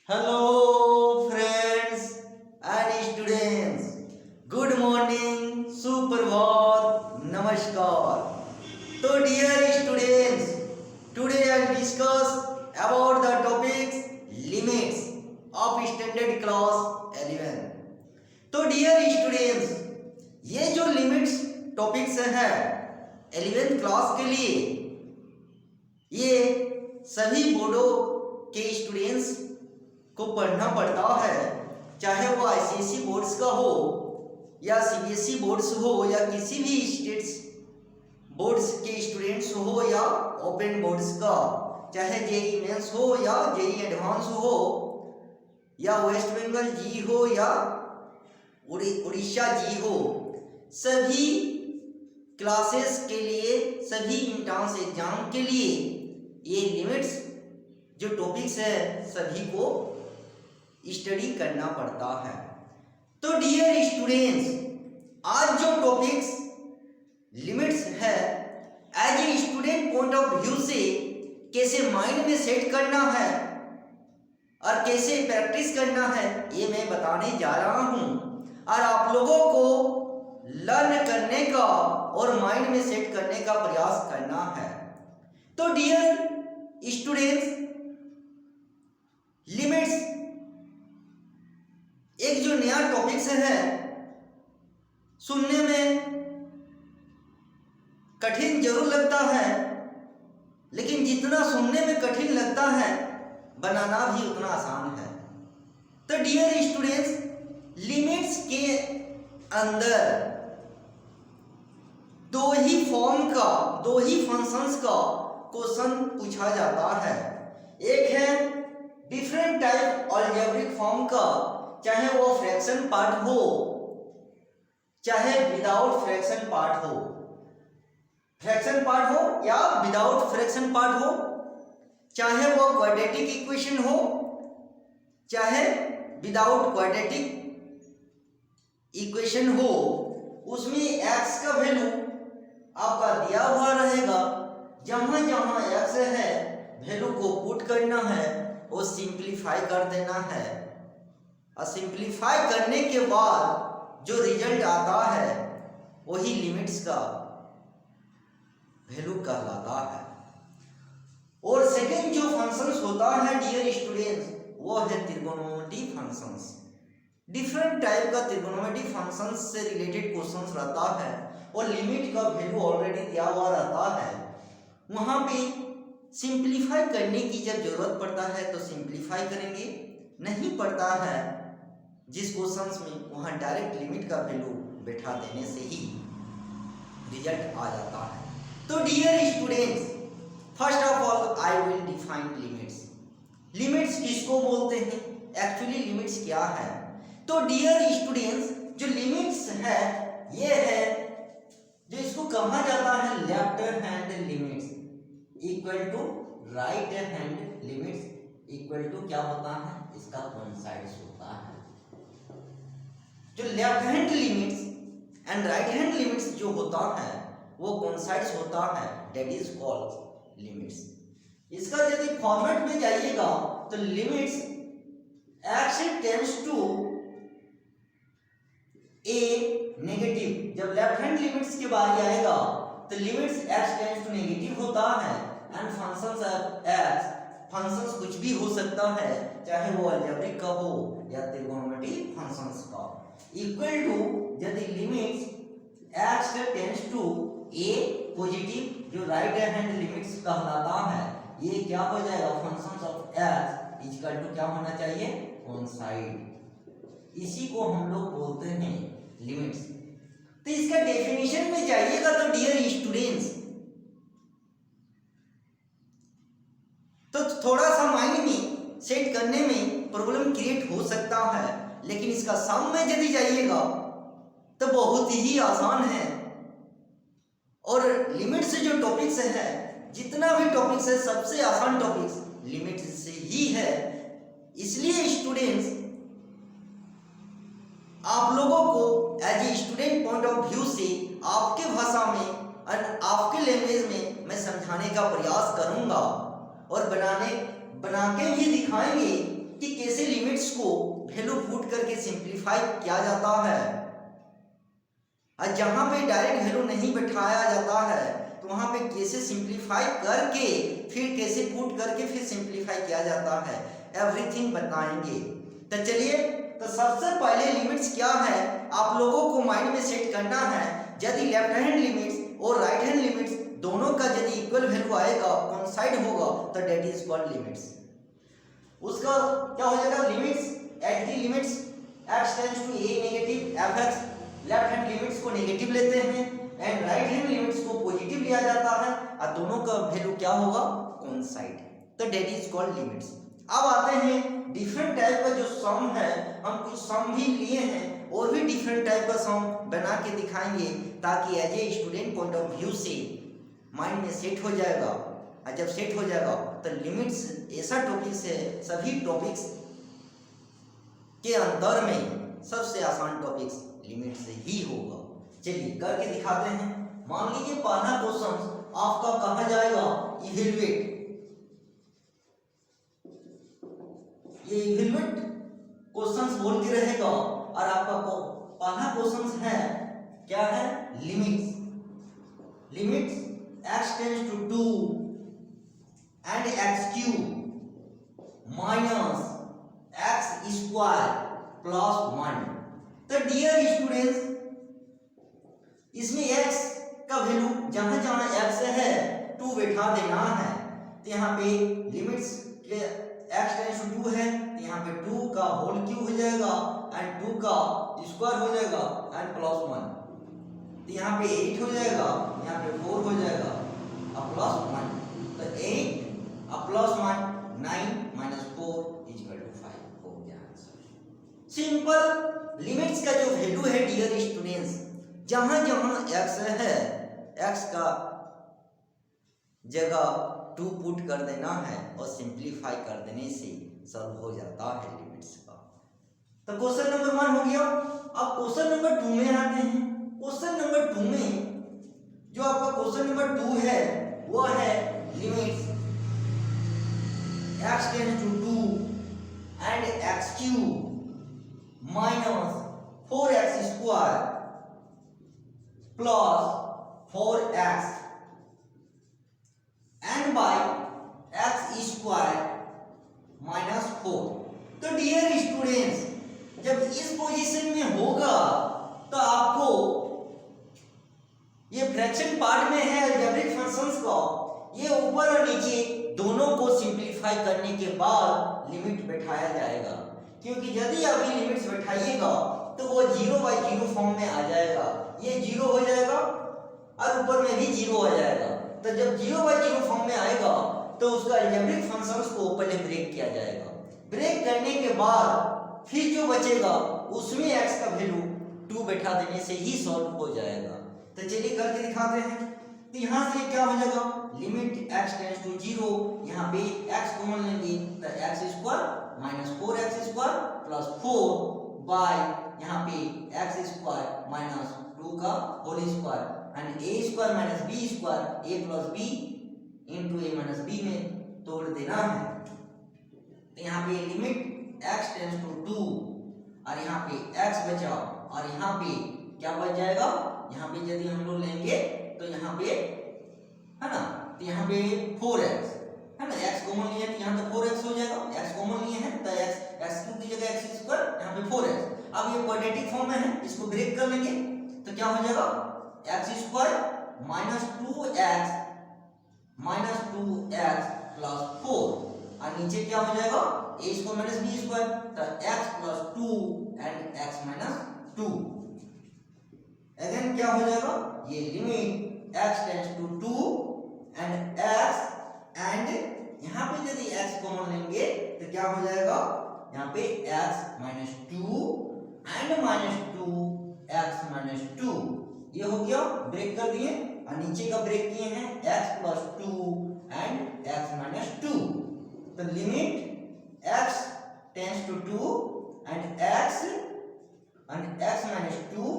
Hello friends and students. Good morning, सुप्रभात, नमस्कार. तो dear students, today I discuss about the topics limits of standard class 11. तो dear students, ये जो limits topics है 11th class के लिए, ये सभी बोर्डों के स्टूडेंट्स को पढ़ना पड़ता है, चाहे वो आईसीएसई बोर्ड्स का हो या सीबीएसई बोर्ड्स हो या किसी भी स्टेट्स बोर्ड्स के स्टूडेंट्स हो या ओपन बोर्ड्स का, चाहे जेईई मेंस हो या जेईई एडवांस हो या वेस्ट बंगाल जी हो या उड़ीसा जी हो, सभी क्लासेस के लिए, सभी इंट्रांस एग्जाम के लिए ये लिमिट्स जो टॉपिक्स है सभी को स्टडी करना पड़ता है. तो डियर स्टूडेंट्स, आज जो टॉपिक्स लिमिट्स है as a student point of view से कैसे माइंड में सेट करना है और कैसे प्रैक्टिस करना है ये मैं बताने जा रहा हूं और आप लोगों को लर्न करने का और माइंड में सेट करने का प्रयास करना है. तो डियर स्टूडेंट्स, लिमिट्स एक जो नया टॉपिक है, सुनने में कठिन जरूर लगता है, लेकिन जितना सुनने में कठिन लगता है बनाना भी उतना आसान है. तो डियर स्टूडेंट्स, लिमिट्स के अंदर दो ही फंक्शंस का क्वेश्चन पूछा जाता है. एक है डिफरेंट टाइप अलजेब्रिक फॉर्म का, चाहे वो फ्रैक्शन पार्ट हो चाहे विदाउट फ्रैक्शन पार्ट हो, फ्रैक्शन पार्ट हो या विदाउट फ्रैक्शन पार्ट हो, चाहे वो क्वाड्रेटिक इक्वेशन हो चाहे विदाउट क्वाड्रेटिक इक्वेशन हो, उसमें x का वैल्यू आपका दिया हुआ रहेगा. जहां जहां x है वैल्यू को पुट करना है और सिंप्लीफाई कर देना है, और सिंप्लीफाई करने के बाद जो रिजल्ट आता है वही लिमिट्स का वैल्यू कहलाता है. और सेकंड जो फंक्शंस होता है डियर स्टूडेंट्स, वो है त्रिकोणमिति फंक्शंस. डिफरेंट टाइप का त्रिकोणमिति फंक्शंस से रिलेटेड क्वेश्चंस रहता है और लिमिट का वैल्यू ऑलरेडी दिया हुआ रहता है. वहां पे सिंप्लीफाई करने की जब जरूरत पड़ता है तो सिंप्लीफाई करेंगे, नहीं पड़ता है जिस क्वेश्चंस में वहां डायरेक्ट लिमिट का वैल्यू बैठा देने से ही रिजल्ट आ जाता है. तो dear students, first of all I will define limits. Limits किसको बोलते हैं, एक्चुअली लिमिट्स क्या है? तो डियर स्टूडेंट्स, जो लिमिट्स है ये है जो इसको कहा जाता है left hand limits equal to right hand limits equal to क्या होता है, इसका कोइंसाइड्स होता है. जो left hand limits and right hand limits जो होता है वो कोइंसाइड्स होता है, दैट इज कॉल्ड लिमिट्स. इसका यदि फॉर्मेट में जाइएगा तो limits x tends to a negative, जब लेफ्ट हैंड लिमिट्स की बारी आएगा तो limits x tends to negative होता है and functions of x, functions कुछ भी हो सकता है, चाहे वो अलजेब्रिक का हो या त्रिकोणमिति फंक्शंस का, इक्वल टू यदि limits x tends to a positive, जो राइट हैंड लिमिट्स कहलाता है, ये क्या हो जाएगा, functions of x equal to क्या होना चाहिए, कोइंसाइड. इसी को हम लोग बोलते हैं लिमिट्स. तो इसका डेफिनेशन में जाइएगा तो डियर स्टूडेंट्स, तो थोड़ा सा माइंड में सेट करने में प्रॉब्लम क्रिएट हो सकता है, लेकिन इसका सम में यदि जाइएगा तो बहुत ही आसान है. और लिमिट से जो टॉपिक्स है, जितना भी टॉपिक्स है, सबसे आसान टॉपिक्स लिमिट से ही है. इसलिए स्टूडेंट्स, आप लोगों को as a student point of view से आपके भाषा में और आपके लैंग्वेज में मैं समझाने का प्रयास करूंगा और बना के भी दिखाएंगे कि कैसे लिमिट्स को वैल्यू पुट करके सिंप्लीफाई किया जाता है। और जहां पे डायरेक्ट वैल्यू नहीं बैठाया जाता है तो वहां पे कैसे सिंप्लीफाई करके फिर कैसे पुट करके फिर सिंप्लीफाई किया जाता है, एवरीथिंग बताएंगे। तो चलिए, तो सबसे पहले लिमिट्स क्या है आप लोगों को माइंड में सेट करना है। यदि लेफ्ट हैंड लिमिट्स और राइट हैंड लिमिट्स दोनों का यदि इक्वल वैल्यू आएगा, कोइंसाइड होगा, तो दैट इज कॉल्ड लिमिट्स। उसका क्या हो जाएगा, limits at the limits x tends to a negative fx, left hand limits को नेगेटिव लेते हैं एंड राइट हैंड लिमिट्स को पॉजिटिव लिया जाता है और दोनों का वैल्यू क्या होगा, कोइंसाइड, तो दैट इज कॉल्ड लिमिट्स। अब आते हैं डिफरेंट टाइप का जो सम है, हम कुछ सम भी लिए हैं और भी डिफरेंट टाइप का सम बना के दिखाएंगे ताकि as a student point of view से माइंड में सेट हो जाएगा। और जब सेट हो जाएगा तो लिमिट्स ऐसा टॉपिक्स है, सभी टॉपिक्स के अंदर में सबसे आसान टॉपिक्स लिमिट्स ही होगा। चलिए करके दिखाते हैं। मान लीजिए पहला क्वेश्चन आपका कहा जाएगा इवैल्यूएट, ये इवैल्यूएट क्वेश्चंस बोल के रहेगा और आपका पहला क्वेश्चन है क्या है, limits. Limits x tends to 2 and x cube minus x square plus 1। तो डियर स्टूडेंट्स, इसमें x का वैल्यू जहां जहां x है 2 बैठा देना है। तो यहाँ पे लिमिट्स के x टेंड्स टू 2 है तो यहाँ पे 2 का होल क्यूब हो जाएगा एंड 2 का स्क्वायर हो जाएगा एंड प्लस 1। तो यहाँ पे 8 हो जाएगा, यहाँ पे 4 हो जाएगा और प्लस 1। तो 8 और प्लस 1 9 माइनस 4 इक्वल टू 5 हो गया आंसर। सिंपल। लिमिट्स का जो वैल्यू है डियर स्टूडेंट्स, जहां जहां x है x का जगह 2 पुट कर देना है और सिंप्लीफाई कर देने से सॉल्व हो जाता है लिमिट्स का। तो क्वेश्चन नंबर 1 हो गया। अब क्वेश्चन नंबर 2 में आते हैं। क्वेश्चन नंबर 2 में जो आपका क्वेश्चन नंबर 2 है वो है limits x tends to 2 and x cube minus 4x square plus 4x and by x square minus 4। तो डियर स्टूडेंट्स, जब इस पोजीशन में होगा तो आपको ये फ्रैक्शन पार्ट में है अलजेब्रिक फंक्शंस का, ये ऊपर और नीचे दोनों को सिंप्लीफाई करने के बाद लिमिट बैठाया जाएगा। क्योंकि यदि अभी लिमिट्स बैठाइएगा तो वो 0/0 फॉर्म में आ जाएगा, ये 0 हो जाएगा और ऊपर में भी 0 हो जाएगा। तो जब 0/0 फॉर्म में आएगा तो उसका अलजेब्रिक फंक्शंस को पहले ब्रेक किया जाएगा। ब्रेक करने के बाद फिर जो बचेगा उसमें x का वैल्यू 2 बैठा देने से ही सॉल्व हो जाएगा। तो चलिए करके दिखाते हैं। तो यहाँ से क्या हो जाएगा, लिमिट x टेंड्स टू 0, यहाँ पे x कॉमन लेंगे तो x square minus 4x square plus 4 by यहाँ पे x स्क्वायर माइनस 2 का whole square and a square minus b square a plus b into a minus b में तोड़ देना है। तो यहाँ पे लिमिट x टेंड्स टू 2 और यहाँ पे x बचा और यहाँ पे क्या बच जाएगा, यहाँ पे यदि हम लोग लेंगे तो यहाँ पे है ना, तो यहाँ पे 4x है ना, x कॉमन लिए तो यहाँ तो 4x हो जाएगा, x कॉमन लिए हैं तो x क्यूब की जगह x स्क्वायर, यहाँ पे 4x। अब ये क्वाड्रेटिक फॉर्म में है, इसको ब्रेक कर लेंगे तो क्या हो जाएगा, x square minus 2x plus 4 और नीचे क्या हो जाएगा, a square minus b square तो x plus 2 and x minus 2। Again क्या हो जाएगा, ये limit x tends to 2 and x and यहाँ पे यदि x कॉमन लेंगे तो क्या हो जाएगा, यहाँ पे x minus 2 and minus 2 x minus 2, ये हो गया, ब्रेक कर दिए और नीचे का ब्रेक किए हैं x plus 2 and x minus 2। तो limit x tends to 2 and x minus 2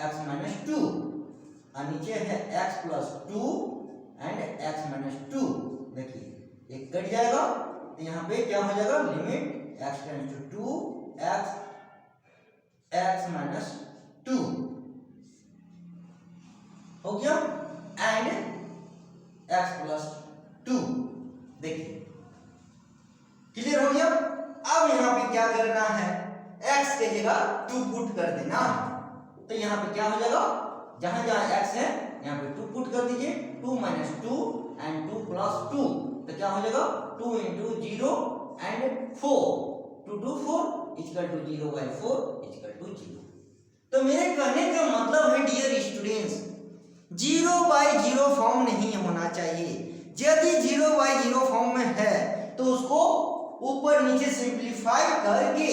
x minus 2 और नीचे है x plus 2 and x minus 2। देखिए एक कट जाएगा तो यहाँ पे क्या हो जाएगा, limit x tends to 2, x minus 2 हो गया एंड x प्लस 2। देखिए क्लियर हो गया। अब यहाँ पे क्या करना है, x के जगह 2 पुट कर देना। तो यहाँ पे क्या हो जाएगा, जहां जहां x है यहाँ पे 2 पुट कर दीजिए, 2 माइनस 2 एंड 2 प्लस 2। तो क्या हो जाएगा 2 into 0 and 4, 2 2 4 equal to 0 by 4 equal to 0। तो मेरे कहने का मतलब है डियर स्टूडेंट्स, 0 बाई 0 फॉर्म नहीं होना चाहिए। यदि 0 बाई 0 फॉर्म में है तो उसको ऊपर नीचे सिंप्लीफाई करके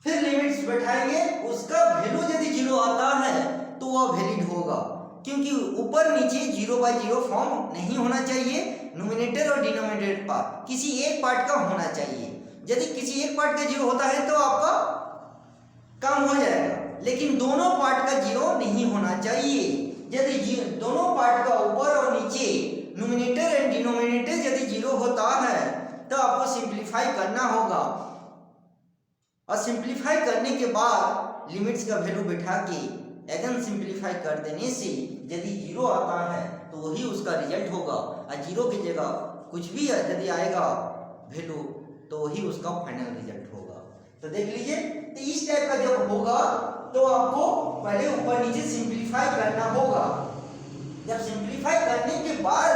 फिर लिमिट्स बैठाएंगे, उसका वैल्यू यदि 0 आता है तो वह वैलिड होगा, क्योंकि ऊपर नीचे 0 बाई 0 फॉर्म नहीं होना चाहिए। न्यूमरेटर और डिनोमिनेटर पार्ट किसी एक पार्ट का होना चाहिए। यदि किसी एक पार्ट का 0 होता है तो आपका काम हो जाएगा, लेकिन दोनों पार्ट का 0 नहीं होना चाहिए। यदि दोनों पार्ट का ऊपर और नीचे न्यूमरेटर एंड डिनोमिनेटर यदि 0 होता है तो आपको सिंप्लीफाई करना होगा, और सिंप्लीफाई करने के बाद लिमिट्स का वैल्यू बैठा के अगेन सिंप्लीफाई कर देने से यदि 0 आता है तो वही उसका रिजल्ट होगा, और 0 की जगह कुछ भी यदि आएगा वैल्यू तो वही उसका फाइनल रिजल्ट होगा। तो देख लीजिए, तो इस टाइप का जब होगा तो आपको पहले ऊपर नीचे सिंप्लीफाई करना होगा। जब सिंप्लीफाई करने के बाद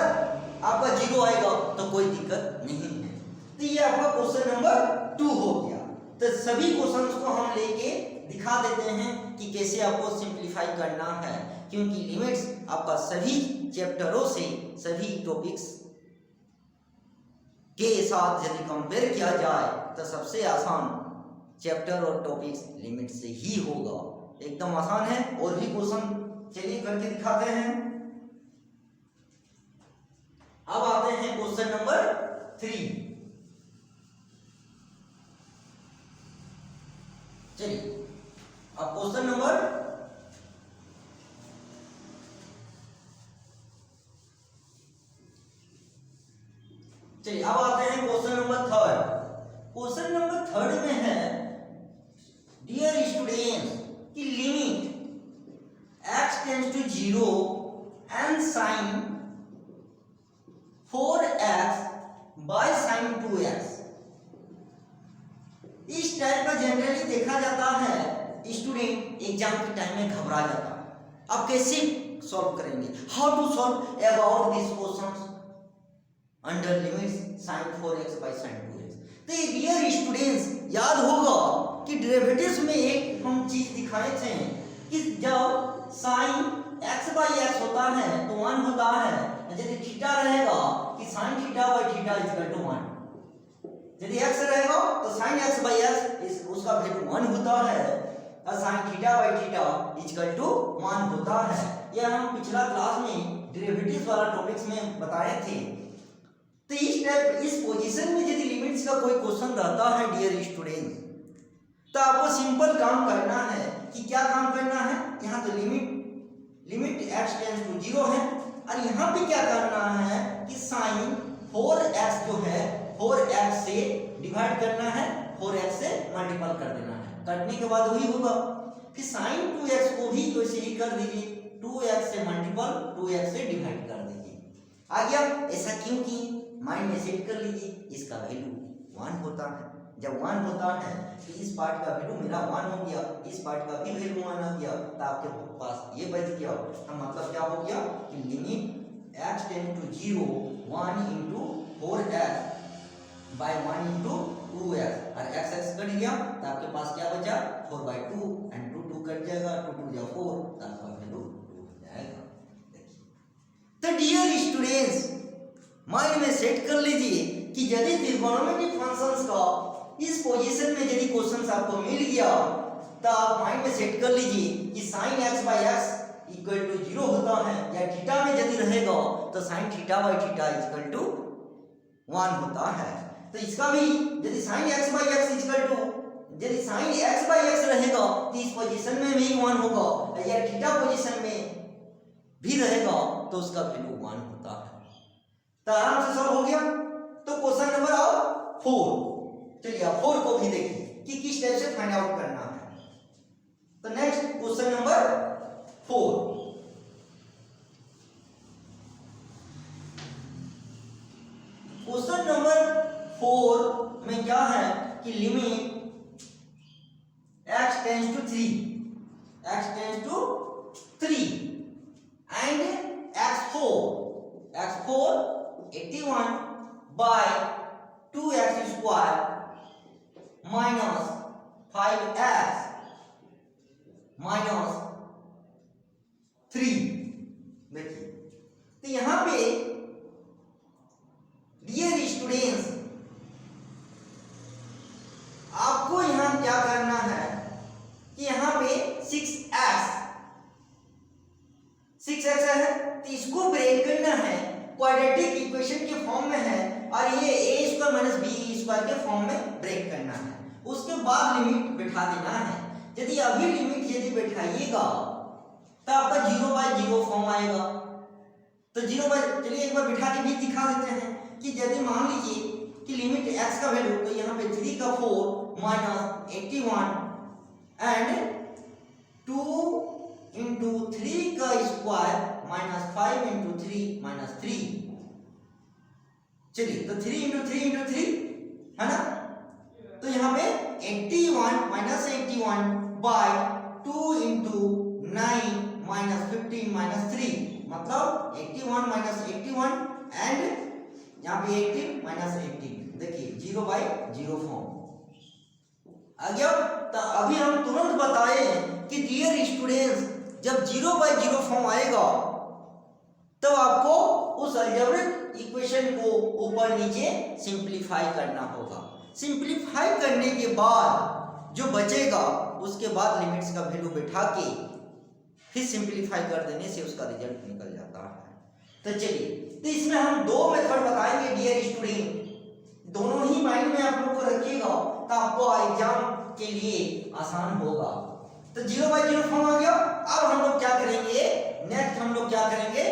आपका 0 आएगा तो कोई दिक्कत नहीं है। तो ये आपका क्वेश्चन नंबर 2 हो गया। तो सभी क्वेश्चंस को हम लेके दिखा देते हैं कि कैसे आपको सिंप्लीफाई करना है, क्योंकि लिमिट्स आपका सभी चैप्टरों से सभी टॉपिक्स के साथ यदि कंपेयर किया जाए तो सबसे आसान चैप्टर और टॉपिक्स लिमिट से ही होगा। एकदम आसान है। और भी क्वेश्चन चलिए करके दिखाते हैं। अब आते हैं क्वेश्चन नंबर 3। चलिए अब क्वेश्चन नंबर चलिए अब आते हैं क्वेश्चन नंबर 3। क्वेश्चन नंबर 3 में है डियर स्टूडेंट्स कि limit x tends to 0 and sine 4x by sine 2x। इस टाइप का जनरली देखा जाता है, स्टूडेंट एग्जाम के टाइम में घबरा जाता है। अब कैसे सॉल्व करेंगे, how to solve about this questions under limits sin 4x by sin 2x। तो ये डियर स्टूडेंट्स याद होगा कि डेरिवेटिव्स में एक हम चीज दिखाए थे कि जब sin x by x होता है तो 1 होता है, यदि थीटा रहेगा कि sin theta by theta equal to 1। यदि x रहेगा तो sin x by x उसका वैल्यू 1 होता है, और sin theta by theta equal to 1 होता है। यह हम पिछला क्लास में डेरिवेटिव्स वाला टॉपिक्स में बताए थे। तो इस पोजीशन में यदि लिमिट्स का कोई क्वेश्चन रहता है डियर स्टूडेंट्स, तो आपको सिंपल काम करना है कि क्या काम करना है, यहाँ तो लिमिट x टेंड्स टू 0 है, और यहाँ पे क्या करना है कि sin 4x जो है 4x से डिवाइड करना है, 4x से मल्टीपल कर देना है। करने के बाद वही होगा कि sin 2x को भी वैसे ही कर दीजिए, 2x से मल्टीपल 2x से डिवाइड कर दीजिए। आ गया। ऐसा क्यों किए, माइंड में सेट कर लीजिए, इसका वैल्यू 1 होता है। जब 1 होता है तो इस पार्ट का वैल्यू मेरा 1 हो गया, इस पार्ट का भी वैल्यू 1 हो गया, तो आपके पास ये बच गया। तो मतलब क्या हो गया कि limit x tends to 0 1 into 4x by 1 into 2x, और x x कट गया तो आपके पास क्या बचा 4/2 एंड 2 2 कट जाएगा, 2 2 या 4, तो आपका वैल्यू 2 हो जाएगा। तो डियर स्टूडेंट्स माइंड में सेट कर लीजिए कि यदि ट्रिगोनोमेट्रिक फंक्शंस का इस पोजीशन में यदि क्वेश्चंस आपको मिल गया तो आप माइंड में सेट कर लीजिए कि sin x by x equal to 0 होता है, या थीटा में यदि रहेगा तो sin theta by theta equal to 1 होता है। तो इसका भी यदि sin x by x equal to यदि sin x by x रहेगा तो इस पोजीशन में भी 1 होगा, या थीटा पोजीशन में भी रहेगा तो उसका वैल्यू 1 होता है। तो आराम से सॉल्व हो गया। तो क्वेश्चन नंबर 4 लिया, 4 को भी देखिए कि किस टाइप से फाइंड आउट करना है। तो next question number 4। Question number 4 में क्या है कि limit x tends to 3 and x4 81 by 2x square minus 5x minus 3। देखिए तो यहां पे डियर स्टूडेंट्स आपको यहां क्या करना है कि यहां पे 6x है तो इसको ब्रेक करना है, क्वाड्रेटिक इक्वेशन के फॉर्म में है और ये a square minus b square के फॉर्म में ब्रेक करना है। उसके बाद लिमिट बिठा देना है। यदि अभी लिमिट यदि बिठाइएगा तो आपका 0/0 फॉर्म आएगा। तो 0/, चलिए एक बार बिठा के भी दिखा देते हैं कि यदि मान लीजिए कि लिमिट x का वैल्यू, तो यहाँ पे 3 का 4 माइनस 81 एंड 2 इंटू 3 का स्क्वायर माइनस 5 इंटू 3 माइनस 3। चलिए तो 3 इंटू 3 इंटू 3 है ना, तो यहाँ पे 81 minus 81 by 2 into 9 minus 15 minus 3, मतलब 81 माइनस 81 एंड यहाँ पे 18 माइनस 18। देखिए 0/0 फॉर्म आ गया। तो अभी हम तुरंत बताए कि डियर स्टूडेंट्स जब 0/0 फॉर्म आएगा तब तो आपको उस अलजेब्रिक इक्वेशन को ऊपर नीचे सिंपलीफाई करना होगा। सिंपलीफाई करने के बाद जो बचेगा उसके बाद लिमिट्स का वैल्यू बैठा के फिर सिंपलीफाई कर देने से उसका रिजल्ट निकल जाता है। तो चलिए, तो इसमें हम 2 मेथड बताएंगे डियर स्टूडेंट, दोनों ही माइंड में आप लोग को रखिएगा तो आपको एग्जाम के लिए आसान होगा। तो 0/0 फॉर्म आ गया। अब हम लोग क्या करेंगे, नेक्स्ट हम लोग क्या करेंगे,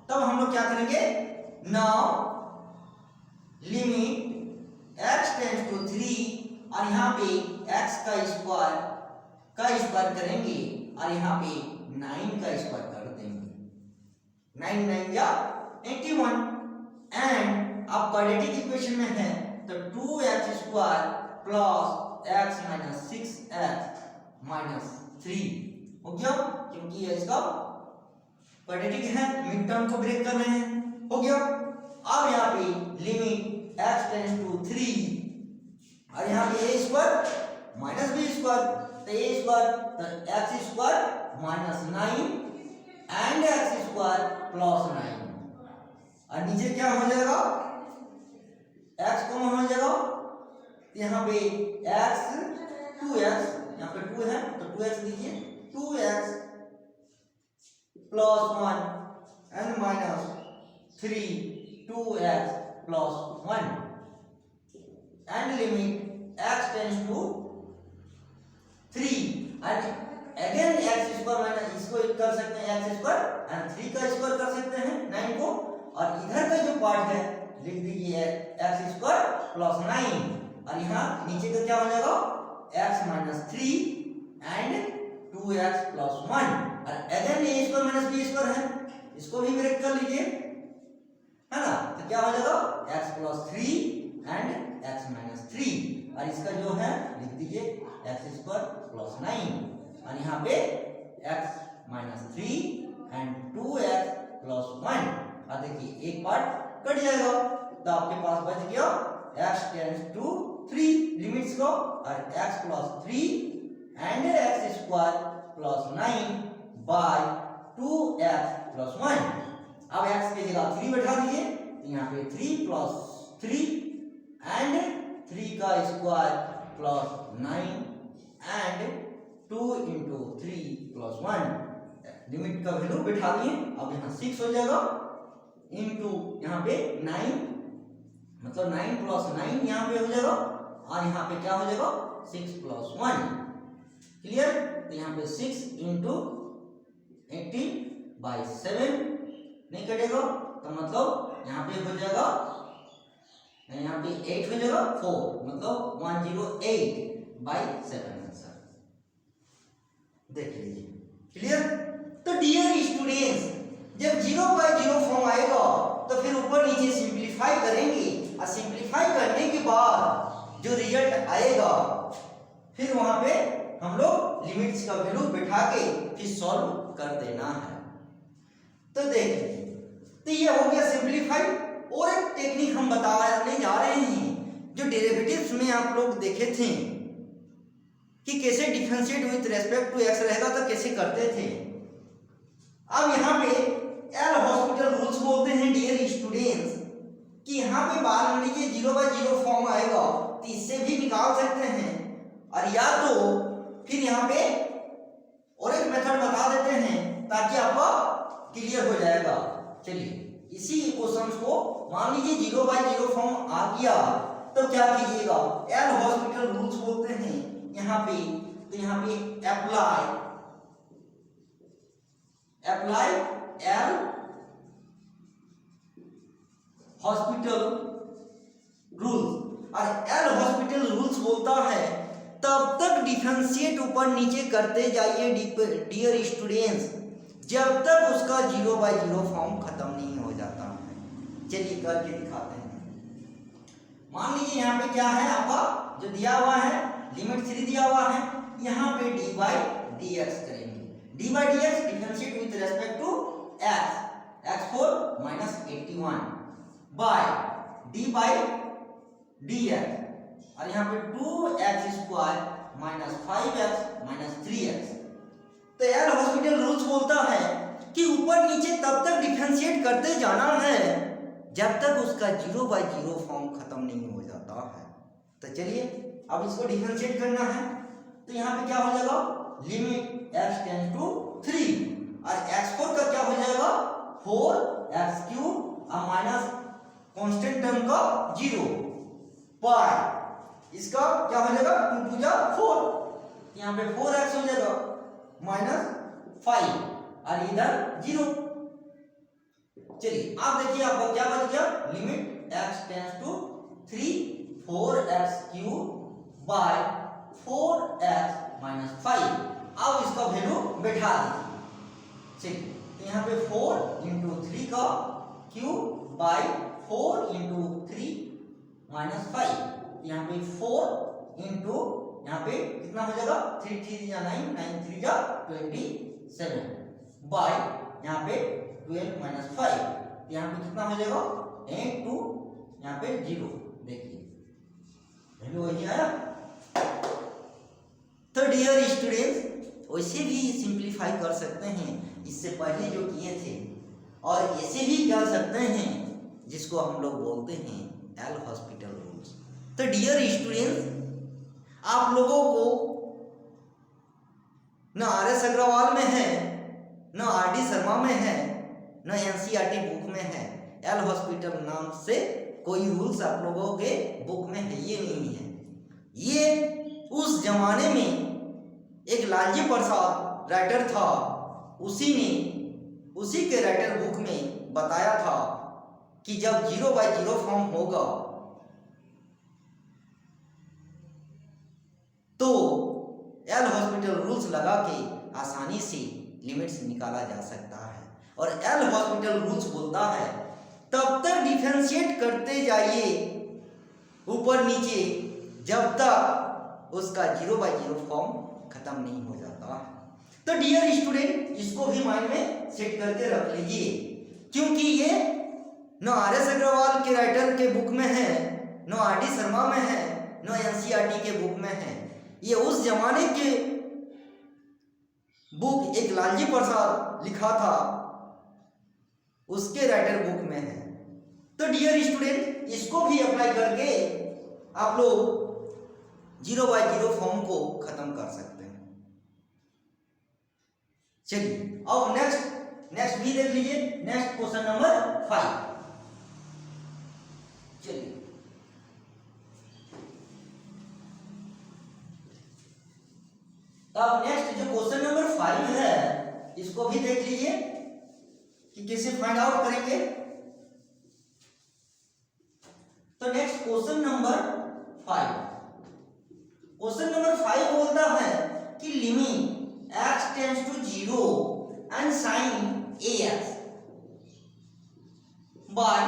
तब हम लोग क्या करेंगे, now limit x tends to 3 और यहाँ पे x का स्क्वायर करेंगे और यहाँ पे 9 का स्क्वायर कर देंगे। 9 9 या 81 एंड अब क्वाड्रेटिक इक्वेशन में है तो 2x square plus x minus 6x minus 3 हो गया, क्योंकि ये इसका क्वाड्रेटिक है, मिड टर्म को ब्रेक कर रहे हैं, हो गया। अब यहाँ पे लिमिट x टेंड्स टू 3 और यहाँ पे a square minus b square, तो a स्क्वायर तो x square minus 9 and x square plus 9 और नीचे क्या हो जाएगा, x कॉमन हो जाएगा, यहाँ पे x 2x, यहाँ पे 2 है तो 2x लीजिए, 2x plus 1 and minus 3 2x plus 1 and limit x tends to 3 and again x square minus इसको कर सकते हैं x स्क्वायर एंड 3 का स्क्वायर कर सकते हैं 9 को, और इधर का जो पार्ट है लिख दीजिए x स्क्वायर प्लस 9 और यहाँ नीचे का क्या हो जाएगा x minus 3 and 2x plus 1 और again a square minus b square है, इसको भी ब्रेक कर लीजिए, है ना, तो क्या हो जाएगा x plus 3 and x minus 3 और इसका जो है लिख दीजिए x स्क्वायर प्लस 9 और यहाँ पे x minus 3 and 2x plus 1 और देखिए एक पार्ट कट जाएगा तो आपके पास बच गया x टेंड्स टू 3 लिमिट्स को और x plus 3 and x square plus 9 by 2x plus 1। अब x की जगह 3 बैठा दीजिए तो यहाँ पे 3 प्लस 3 एंड 3 का square plus 9 and 2 into 3 plus 1 limit का वैल्यू बैठा दिए। अब यहाँ 6 हो जाएगा इंटू यहाँ पे 9, मतलब 9 प्लस 9 यहाँ पे हो जाएगा और यहाँ पे क्या हो जाएगा 6 प्लस 1, क्लियर। तो यहाँ पे 6 इंटू 18/7 नहीं कटेगा तो मतलब यहाँ पे हो जाएगा यहाँ पे 8 हो जाएगा 4, मतलब 108/7 आंसर। देख लीजिए, क्लियर। तो डियर स्टूडेंट्स, जब 0/0 फॉर्म आएगा तो फिर ऊपर नीचे सिंप्लीफाई करेंगे, और सिंप्लीफाई करने के बाद जो रिजल्ट आएगा फिर वहां पे हम लोग लिमिट्स का वैल्यू बिठा के फिर सॉल्व कर देना है। तो देखिए, तो ये हो गया सिंप्लीफाई। और एक टेक्निक हम बताने जा रहे हैं जो डेरिवेटिव्स में आप लोग देखे थे कि कैसे differentiate with respect to x रहेगा तो कैसे करते थे। अब यहाँ पे एल हॉस्पिटल रूल्स बोलते हैं डियर स्टूडेंट्स कि यहाँ पे मान लीजिए 0/0 फॉर्म आएगा तो इससे भी निकाल सकते हैं, और या तो फिर यहाँ पे और एक मेथड बता देते हैं ताकि आपका क्लियर हो जाएगा। चलिए, इसी क्वेश्चन को मान लीजिए 0/0 फॉर्म आ गया तो क्या कीजिएगा, एल हॉस्पिटल रूल्स बोलते हैं यहाँ पे। तो यहाँ पे अप्लाई एल हॉस्पिटल रूल्स, और एल हॉस्पिटल रूल्स बोलता है तब तक डिफरेंशिएट ऊपर नीचे करते जाइए डियर स्टूडेंट्स जब तक उसका 0/0 फॉर्म खत्म नहीं हो जाता है। चलिए करके दिखाते हैं। मान लीजिए यहाँ पे क्या है आपका जो दिया हुआ है, लिमिट 3 दिया हुआ है, यहाँ पे d/dx करेंगे। d/dx differentiate with respect to x, x4 -81 by d/dx, और यहाँ पे 2x² -5x -3x। तो एल हॉस्पिटल रूल्स बोलता है कि ऊपर नीचे तब तक डिफरेंशिएट करते जाना है जब तक उसका 0/0 फॉर्म खत्म नहीं हो जाता है। तो चलिए अब इसको डिफरेंशिएट करना है। तो यहाँ पे क्या हो जाएगा, लिमिट x टेंड्स टू 3, और x4 का क्या हो जाएगा 4x³ और माइनस कांस्टेंट टर्म का 0 बाय इसका क्या हो जाएगा 2 2 4, यहाँ पे 4x हो जाएगा -5 और इधर 0। चलिए आप देखिए आपका क्या बच गया, limit x tends to 3 4x³ by 4x -5। अब इसका वैल्यू बैठा दीजिए। चलिए, तो यहाँ पे 4 × 3 का क्यूब बाय 4 × 3 -5, यहाँ पे 4 इंटू यहाँ पे कितना हो जाएगा 3 3 या 9 9 3 या 27 बाय यहाँ पे 12 -5, यहाँ पे कितना हो जाएगा 8 2 यहाँ पे 0। देखिए वैल्यू वही आया। तो डियर स्टूडेंट्स वैसे भी सिंप्लीफाई कर सकते हैं इससे पहले जो किए थे, और ऐसे भी कर सकते हैं जिसको हम लोग बोलते हैं एल हॉस्पिटल रूल्स। तो डियर स्टूडेंट्स आप लोगों को न आर.एस. अग्रवाल में है, न आर.डी. शर्मा में है, न एनसीईआरटी बुक में है। एल हॉस्पिटल नाम से कोई रूल्स आप लोगों के बुक में है ये नहीं है। ये उस जमाने में एक लालजी प्रसाद राइटर था, उसी के राइटर बुक में बताया था कि जब 0/0 फॉर्म होगा तो एल हॉस्पिटल रूल्स लगा के आसानी से लिमिट्स निकाला जा सकता है। और एल हॉस्पिटल रूल्स बोलता है तब तक डिफरेंशिएट करते जाइए ऊपर नीचे जब तक उसका 0/0 फॉर्म खत्म नहीं हो जाता है। तो डियर स्टूडेंट इसको भी माइंड में सेट करके रख लीजिए, क्योंकि ये न आर.एस. अग्रवाल के राइटर के बुक में है, न आर.डी. शर्मा में है, न एनसीईआरटी के बुक में है। ये उस जमाने के बुक एक लालजी प्रसाद लिखा था उसके राइटर बुक में है। तो डियर स्टूडेंट इसको भी अप्लाई करके आप लोग 0/0 फॉर्म को खत्म कर सकते हैं। चलिए अब नेक्स्ट भी देख लीजिए। Next question number 5। चलिए अब नेक्स्ट जो क्वेश्चन नंबर 5 है इसको भी देख लीजिए कि कैसे फाइंड आउट करेंगे। तो next question number 5। Question number 5 बोलता है कि limit x tends to 0 and sine ax by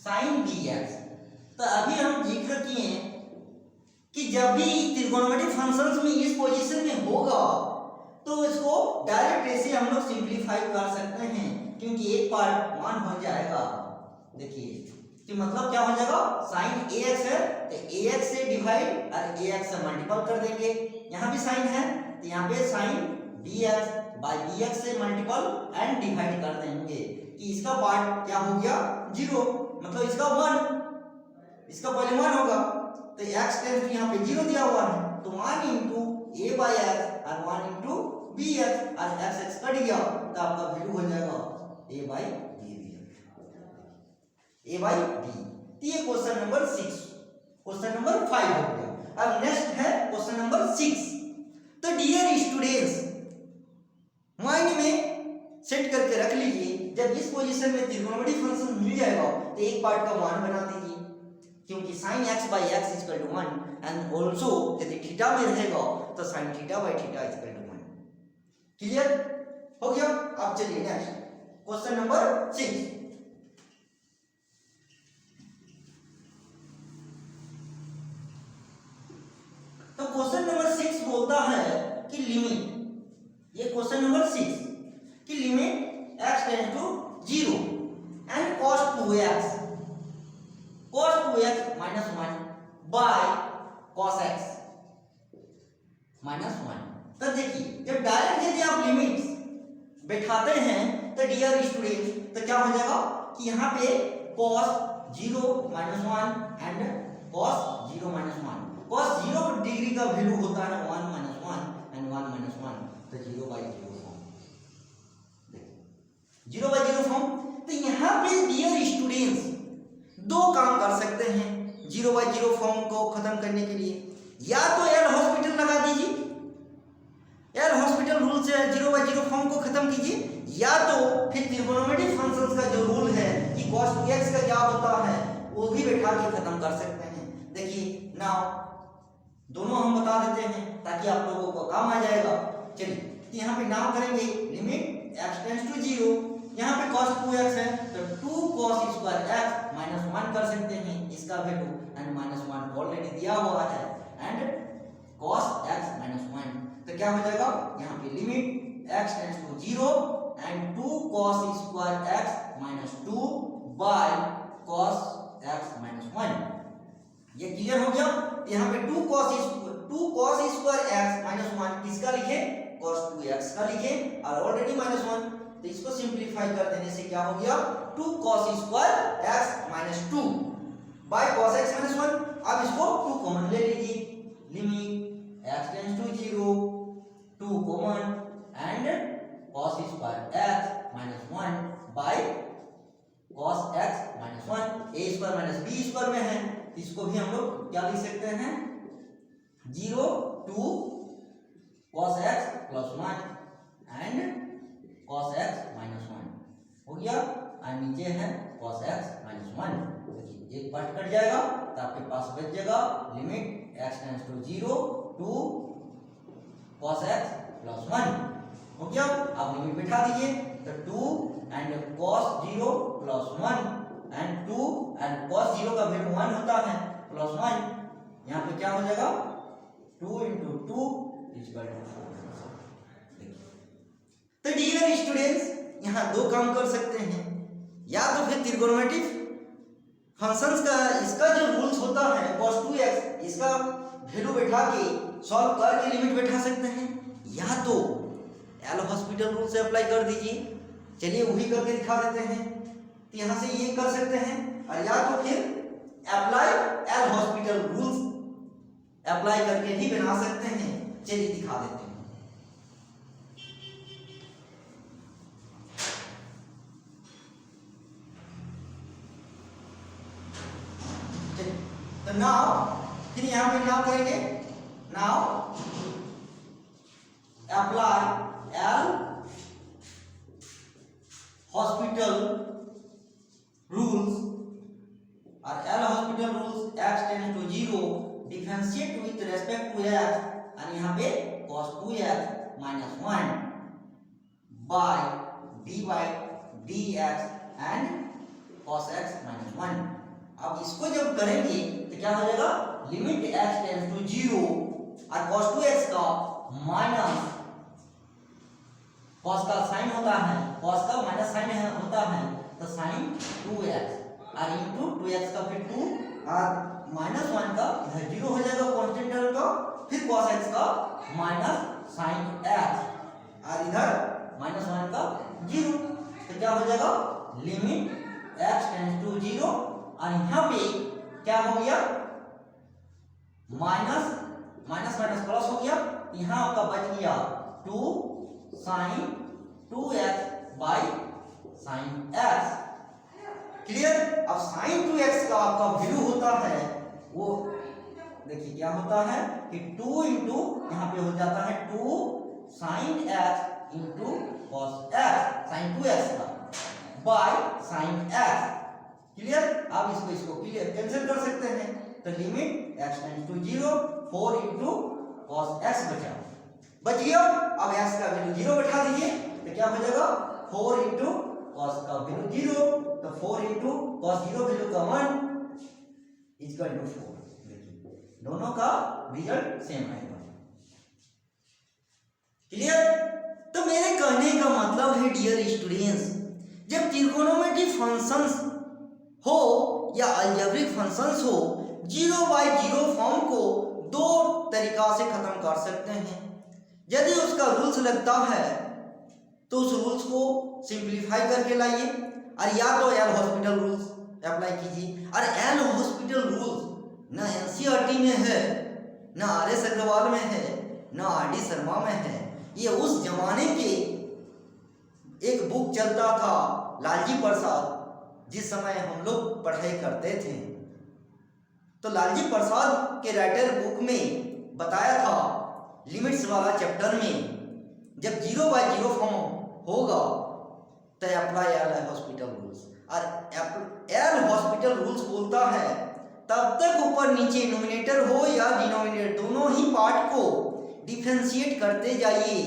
sine bx। तो अभी हम जिक्र किए कि जब भी त्रिकोणमितीय फंक्शंस में इस पोजीशन में होगा तो इसको डायरेक्ट ऐसे हम लोग सिंपलीफाई कर सकते हैं, क्योंकि एक पार्ट 1 हो जाएगा। देखिए कि मतलब क्या हो जाएगा, साइन ax है तो ax से डिवाइड और ax से मल्टीपल कर देंगे। यहाँ भी साइन है तो यहाँ पे साइन bx बाय bx से मल्टीपल एंड डिवाइड कर देंगे कि इसका पार्ट क्या हो गया 0, मतलब इसका 1, इसका पहले 1 होगा तो x टेंड्स टू यहाँ पे 0 दिया हुआ है तो 1 इंटू a बाय x और 1 इंटू bx और x कट गया तो आपका वैल्यू हो जाएगा a by b। a by b। तो ये क्वेश्चन नंबर 6, क्वेश्चन नंबर 5 हो गया। अब नेक्स्ट है क्वेश्चन नंबर 6। तो डियर स्टूडेंट्स, माइंड में सेट करके रख लीजिए, जब इस पोजीशन में त्रिकोणमितीय फंक्शन मिल जाएगा तो एक पार्ट का 1 बना दीजिए, क्योंकि sin x by x equal to 1 and also यदि थीटा में रहेगा तो sin theta by theta equal to 1। Clear हो गया। अब चलिए नेक्स्ट क्वेश्चन नंबर 6। तो क्वेश्चन नंबर 6 बोलता है कि लिमिट, ये क्वेश्चन नंबर 6 कि limit x tends to 0 and cos 2x minus 1 by cos x minus 1। तो देखिए जब डायरेक्ट यदि आप लिमिट्स बैठाते हैं तो डियर स्टूडेंट तो क्या हो जाएगा कि यहाँ पे cos 0 minus 1 and cos 0 minus 1। cos 0 degree का वैल्यू होता है 1 माइनस 1 एंड 1 माइनस 1 तो 0 बाई 0 फॉर्म, 0 बाई 0 फॉर्म। तो यहाँ पे डियर स्टूडेंट्स दो काम कर सकते हैं 0 बाई 0 फॉर्म को खत्म करने के लिए, या तो एल हॉस्पिटल लगा दीजिए, एल हॉस्पिटल रूल से 0 बाई 0 फॉर्म को खत्म कीजिए, या तो फिर त्रिकोणमितीय फंक्शंस का जो रूल है कि cos 2x का क्या होता है वो भी बैठा के खत्म कर सकते हैं। देखिए नाउ दोनों हम बता देते हैं ताकि आप लोगों को काम आ जाएगा। चलिए यहाँ पे नाउ करेंगे लिमिट x टेंड्स टू 0, यहाँ पे cos 2x है तो 2 cos स्क्वायर x माइनस 1 कर सकते हैं इसका वैल्यू एंड माइनस 1 ऑलरेडी दिया हुआ है एंड cos x माइनस 1। तो क्या हो जाएगा यहाँ पे limit x tends to 0 and 2 cos square x minus 2 by cos x minus 1। ये क्लियर हो गया। यहाँ पे 2 cos स्क्वायर x माइनस 1 किसका लिखे, cos 2x का लिखे और ऑलरेडी माइनस 1 तो इसको सिंपलीफाई कर देने से क्या हो गया 2 cos square x minus 2 by cos x minus 1। अब इसको 2 कॉमन ले लीजिए, limit x tends to 0 2 common and cos square x minus 1 by cos x minus 1। a square minus b square में है इसको भी हम लोग क्या लिख सकते हैं 0 2 cos x plus 1 and cos x minus 1 हो गया और नीचे है cos x माइनस 1। देखिए एक पार्ट कट जाएगा तो आपके पास बच जाएगा limit x tends to 0 two cos x plus 1 हो गया। अब लिमिट बिठा दीजिए तो 2 and cos 0 plus 1 and 2 and cos 0 का वैल्यू 1 होता है प्लस 1, यहाँ पे क्या हो जाएगा 2 इंटू 2 इक्वल टू 4। तो डियर स्टूडेंट्स यहाँ दो काम कर सकते हैं, या तो फिर त्रिकोणमितीय फंक्शंस का इसका जो रूल्स होता है cos 2x इसका वैल्यू बैठा के सॉल्व करके लिमिट बैठा सकते हैं, या तो एल हॉस्पिटल रूल से अप्लाई कर दीजिए। चलिए वही करके दिखा देते हैं। तो यहाँ से ये कर सकते हैं और या तो फिर apply L'Hospital rules apply करके भी बना सकते हैं। चलिए दिखा देते हैं। तो नाउ फिर यहाँ पे नाउ करेंगे, now apply L'Hospital rules और L'Hospital rules x tends to 0 differentiate with respect to x और यहाँ पे cos 2x minus 1 by dy dx and cos x minus 1। अब इसको जब करेंगे तो क्या हो जाएगा, लिमिट x टेंड्स टू 0 और cos 2x का माइनस cos का साइन होता है, cos का माइनस साइन होता है तो साइन 2x और इनटू 2x का फिर 2 और माइनस 1 का इधर 0 हो जाएगा कांस्टेंट टर्म का, फिर cos x का माइनस साइन x और इधर माइनस 1 का 0। तो क्या हो जाएगा, लिमिट x टेंड्स टू 0 और यहाँ पे क्या हो गया, माइनस माइनस माइनस प्लस हो गया, यहाँ आपका बच गया 2 sine 2x by sine x। Clear. अब साइन 2x का आपका वैल्यू होता है वो देखिए क्या होता है कि 2 इंटू यहाँ पे हो जाता है 2 sine x into cos x sine 2x का बाय साइन x। क्लियर। अब इसको क्लियर कैंसिल कर सकते हैं तो limit x tends to 0 4 into cos x बच गया। अब x का वैल्यू 0 बैठा दीजिए तो क्या हो जाएगा 4 इंटू कॉस का वैल्यू 0 तो 4 इंटू कॉस 0 वैल्यू का 1 इक्वल टू 4। देखिए दोनों का रिजल्ट सेम आएगा। क्लियर। तो मेरे कहने का मतलब है डियर स्टूडेंट्स, जब त्रिकोणोमेट्री फंक्शंस हो या अलजेब्रिक फंक्शंस हो 0 बाय 0 फॉर्म को दो तरीका से खत्म कर सकते हैं। यदि उसका रूल्स लगता है तो उस रूल्स को सिंप्लीफाई करके लाइए और या तो एल हॉस्पिटल रूल्स अप्लाई कीजिए। और एल हॉस्पिटल रूल्स ना एनसीईआरटी में है, ना आर.एस. अग्रवाल में है, ना आर.डी. शर्मा में है। ये उस जमाने के एक बुक चलता था लालजी प्रसाद, जिस समय हम लोग पढ़ाई करते थे। तो लालजी प्रसाद के राइटर बुक में बताया था लिमिट्स वाला चैप्टर में, जब 0 बाय 0 फॉर्म होगा तो अप्लाई एल हॉस्पिटल रूल्स। और एल हॉस्पिटल रूल्स बोलता है तब तक ऊपर नीचे नोमिनेटर हो या डिनोमिनेटर दोनों ही पार्ट को डिफरेंशिएट करते जाइए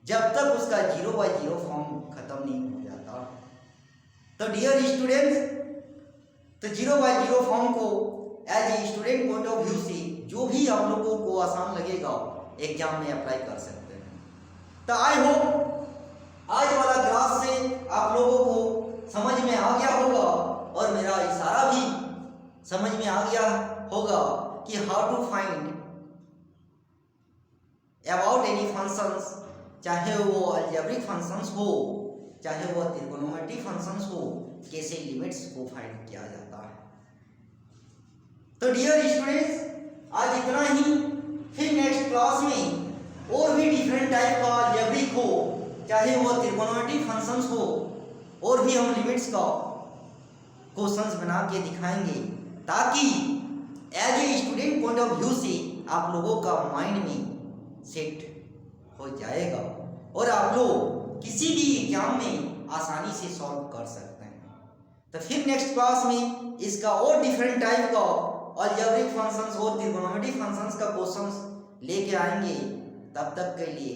जब तक उसका 0 बाय 0 फॉर्म खत्म नहीं हो जाता। तो डियर स्टूडेंट्स, तो 0 बाय 0 फॉर्म को as a student point of view से जो भी आप लोगों को आसान लगेगा एग्जाम में अप्लाई कर सकते हैं। तो आई होप आज वाला क्लास से आप लोगों को समझ में आ गया होगा और मेरा इशारा भी समझ में आ गया होगा कि how to find about any functions, चाहे वो अलजेब्रिक फंक्शंस हो चाहे वो त्रिकोणोमेट्री फंक्शंस हो, कैसे लिमिट्स को फाइंड किया जाता है। तो डियर स्टूडेंट्स आज इतना ही। फिर नेक्स्ट क्लास में और भी डिफरेंट टाइप का अलजेब्रिक हो चाहे वो त्रिकोणोमेट्री फंक्शंस हो और भी हम लिमिट्स का क्वेश्चंस बना के दिखाएंगे, ताकि as a student point of view से आप लोगों का माइंड में सेट हो जाएगा और आप लोग किसी भी एग्जाम में आसानी से सॉल्व कर सकते हैं। तो फिर नेक्स्ट क्लास में इसका और डिफरेंट टाइप का अलजेब्रिक फंक्शंस और त्रिकोणोमेट्री फंक्शंस का क्वेश्चंस लेके आएंगे। तब तक के लिए